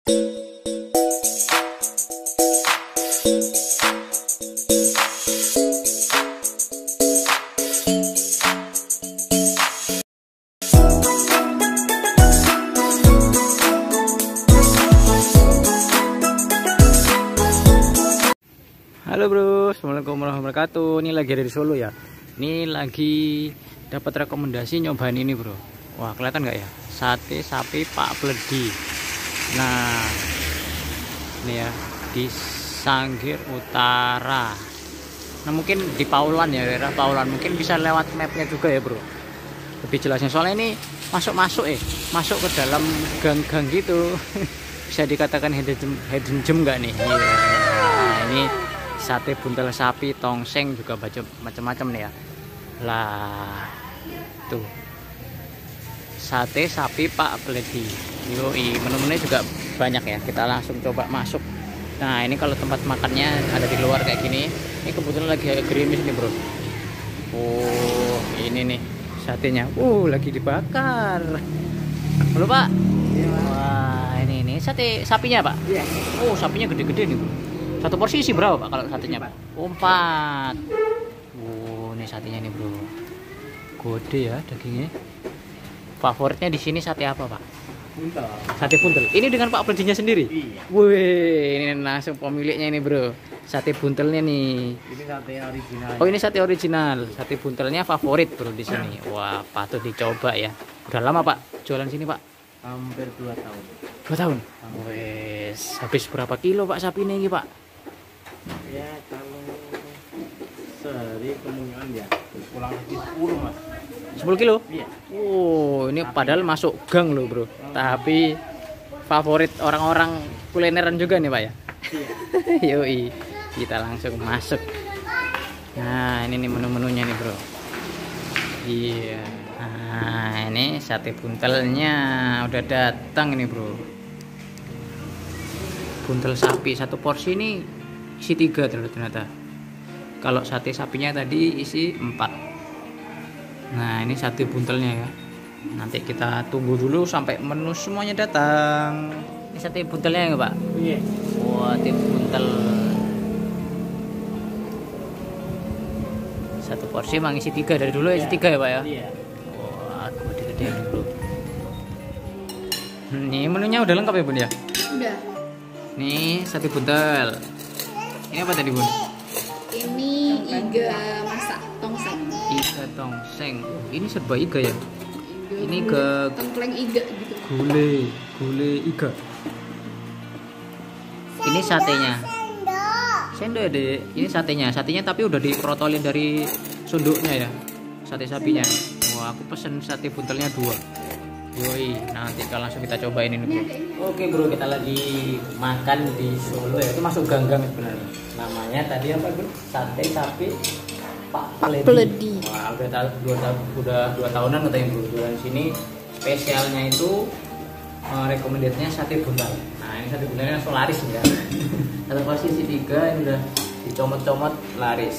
Halo bro, assalamualaikum warahmatullahi wabarakatuh. Ini lagi dari Solo ya. Ini lagi dapat rekomendasi nyobain ini bro. Wah kelihatan nggak ya? Sate sapi Pak Pledi. Nah, ini ya di Sanggir Utara. Nah mungkin di Paulan ya, daerah Paulan. Mungkin bisa lewat mapnya juga ya bro. Lebih jelasnya soalnya ini masuk ke dalam gang-gang gitu. Bisa dikatakan hidden gem nggak nih? Nah ini sate buntel sapi, tongseng juga macam-macam nih ya. Lah tuh sate sapi Pak Pledi. Yoi, menu-menunya juga banyak ya. Kita langsung coba masuk. Nah ini kalau tempat makannya ada di luar kayak gini. Ini kebetulan lagi agak gerimis nih bro. Oh ini nih satenya. Lagi dibakar. Halo Pak. Wah ini sate sapinya Pak. Iya. Oh sapinya gede-gede nih bro. Satu porsi isi berapa Pak kalau satenya Pak? 4. Ini satenya nih bro. Gede ya dagingnya. Favoritnya di sini sate apa Pak? Buntel. Sate buntel. Ini dengan Pak Pledinya sendiri? Iya. Wih, ini langsung pemiliknya ini bro. Sate buntelnya nih. Ini sate original. Oh ini sate original. Sate buntelnya favorit bro di sini. Wah patut dicoba ya. Udah lama Pak jualan sini Pak? Hampir 2 tahun. 2 tahun? Wes, habis berapa kilo Pak sapi ini Pak? Ya kalau sehari kemungkinan ya pulang lagi 10 mas. 10 kilo? Iya. Ini padahal masuk gang loh bro. Tapi favorit orang-orang kulineran juga nih Pak ya? Iya. Yoi, kita langsung masuk. Nah ini nih menu-menunya nih bro. Iya. Nah ini sate buntelnya udah datang ini bro. Buntel sapi satu porsi ini isi 3 ternyata. Kalau sate sapinya tadi isi 4. Nah ini sate buntelnya ya. Nanti kita tunggu dulu sampai menu semuanya datang. Ini sate buntelnya ya Pak? Iya. Wah sate buntel satu porsi emang isi 3 dari dulu isi 3 ya Pak ya? Iya. Wah gede-gede bro. Ini menunya udah lengkap ya Bun ya? Udah. Nih sate buntel. Ini apa tadi Bun? Ini iga masak tongseng. Iga tongseng. Ini serba iga ya? Iga Ini ke tengkleng iga gitu. gule iga. Ini satenya. Sendok ya dek. Ini satenya tapi udah diprotolin dari sunduknya ya. Sate sapinya. Wah aku pesen sate buntelnya 2. Yoi, nanti langsung kita cobain ini bro. Oke bro, kita lagi makan di Solo ya. Itu masuk gang-gang sebenarnya. Namanya tadi apa bro? Sate sapi Pak Pledi. Wah udah 2 tahunan katanya bro jualan sini. Spesialnya itu rekomendasinya sate buntel. Nah ini sate buntelnya langsung laris ya. Satu porsi isi 3 ini udah dicomot-comot laris.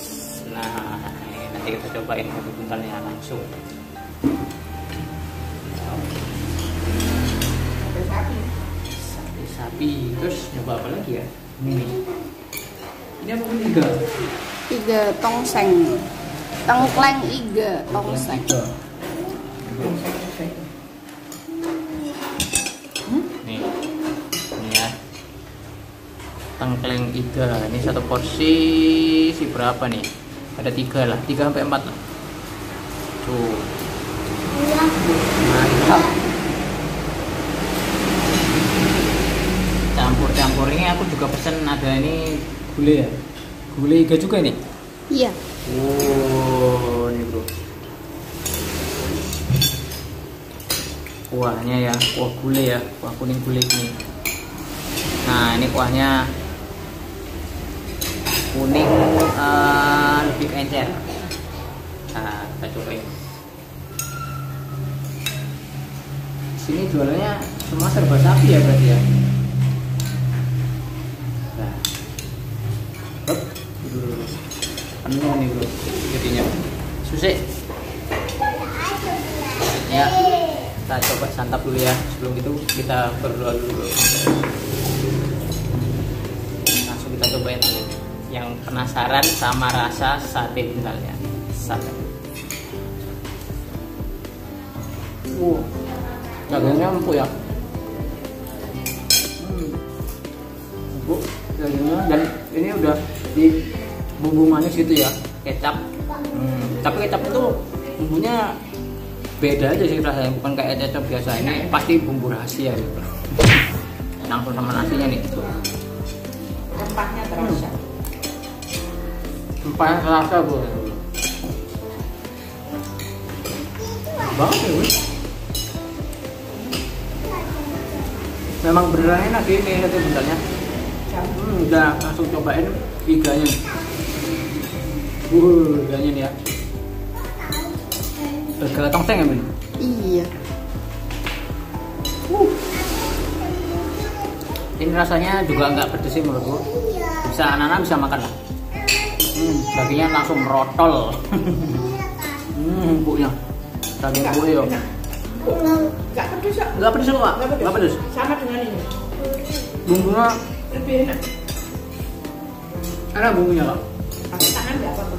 Nah ini nanti kita cobain sate buntelnya langsung. Sate sapi. Terus nyoba apa lagi ya? Ini apa iga? Iga tongseng. Tengkleng iga tongseng. Nih ya. Tengkleng iga. Ini satu porsi si berapa nih? Ada 3 lah, 3 sampai 4 lah. Tuh. Mantap. Campur ini aku juga pesen ada ini gulai ya. Gulai iga juga ini. Iya. Ini bro. Kuahnya ya, kuah gulai ya, kuah kuning gulai ini. Nah ini kuahnya kuning lebih encer. Nah kita cobain. Sini jualannya semua serba sapi ya berarti ya. Nah, penuh nih bro, jadinya susah. Ya, kita coba santap dulu ya. Sebelum itu kita berdoa dulu bro. penasaran sama rasa sate buntalnya. Sate. Dagingnya empuk ya. Empuk dagingnya, dan ini udah di bumbu manis gitu ya, kecap. Tapi kecap itu bumbunya beda aja sih rasanya, bukan kayak kecap biasa. Ini pasti bumbu rahasia gitu. Langsung sama nasinya nih. Rempahnya terasa. Rempahnya terasa bu. Banget ya bu. Memang beneran enak ini sate buntalnya. Udah langsung cobain iganya. Iganya nih ya. Iga tongseng ya Min? Iya. Ini rasanya juga nggak pedes sih menurutku. Bisa anak-anak bisa makan lah. Dagingnya langsung merotol. Empuknya. Daging empuk ya. Nggak pedes ya? Nggak pedes kok Pak? Nggak pedes. Sama dengan ini. Bumbunya Lebih enak. enak bumbunya Pak. Pakai tangan nggak apa-apa.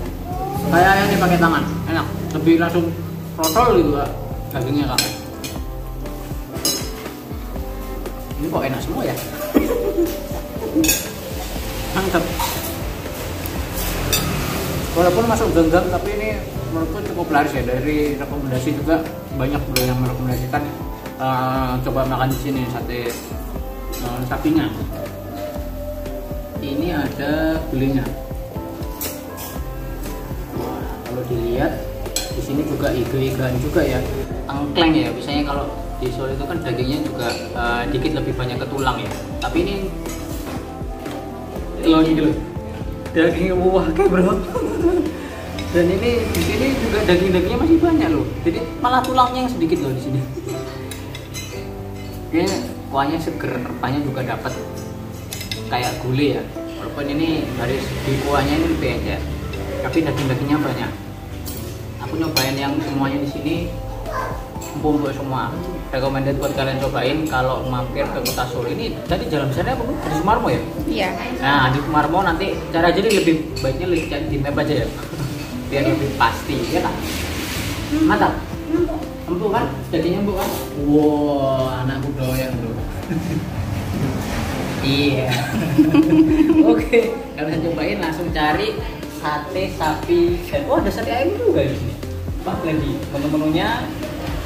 Kayak yang pakai tangan, enak. Lebih langsung rotol gitu Kak, dagingnya Kak. Ini kok enak semua ya? Mantap. Walaupun masuk gang-gang, tapi ini menurutku cukup laris ya. Dari rekomendasi juga banyak bro yang merekomendasikan coba makan di sini sate sapinya. Ini ada gulainya. Wah, kalau dilihat di sini juga iga-igaan juga ya, tengkleng ya. Biasanya kalau di Solo itu kan dagingnya juga dikit lebih banyak ke tulang ya. Tapi ini loh ini loh, dagingnya wah kayak bro. Dan ini di sini juga daging-dagingnya masih banyak loh. Jadi malah tulangnya yang sedikit loh di sini. Ini kuahnya seger, rempahnya juga dapat kayak gulai ya. Walaupun ini dari segi kuahnya ini lebih encer, tapi daging-dagingnya banyak. Aku nyobain yang semuanya di sini empuk-empuk semua. Recommended buat kalian cobain kalau mampir ke Kota Solo ini. Tadi jalan sana apa bu? Di Sumarmo ya? Iya. Nah di Sumarmo nanti cara jadi lebih baiknya lihat di map aja ya, biar lebih pasti ya kan? Mantap. Empuk kan? Dagingnya empuk kan? Wow, anakku doyan bro. Iya. Oke, kalian cobain langsung cari sate sapi. Oh ada sate ayam juga di sini. Pak lagi menu-menunya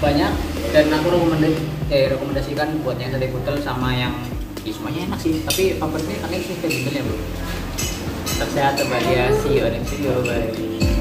banyak, dan aku rekomendasikan buat yang sate buntel sama yang semuanya enak sih. Tapi favoritnya kalian sih sate buntelnya bro. Tetap sehat, bahagia, see you next video, bye.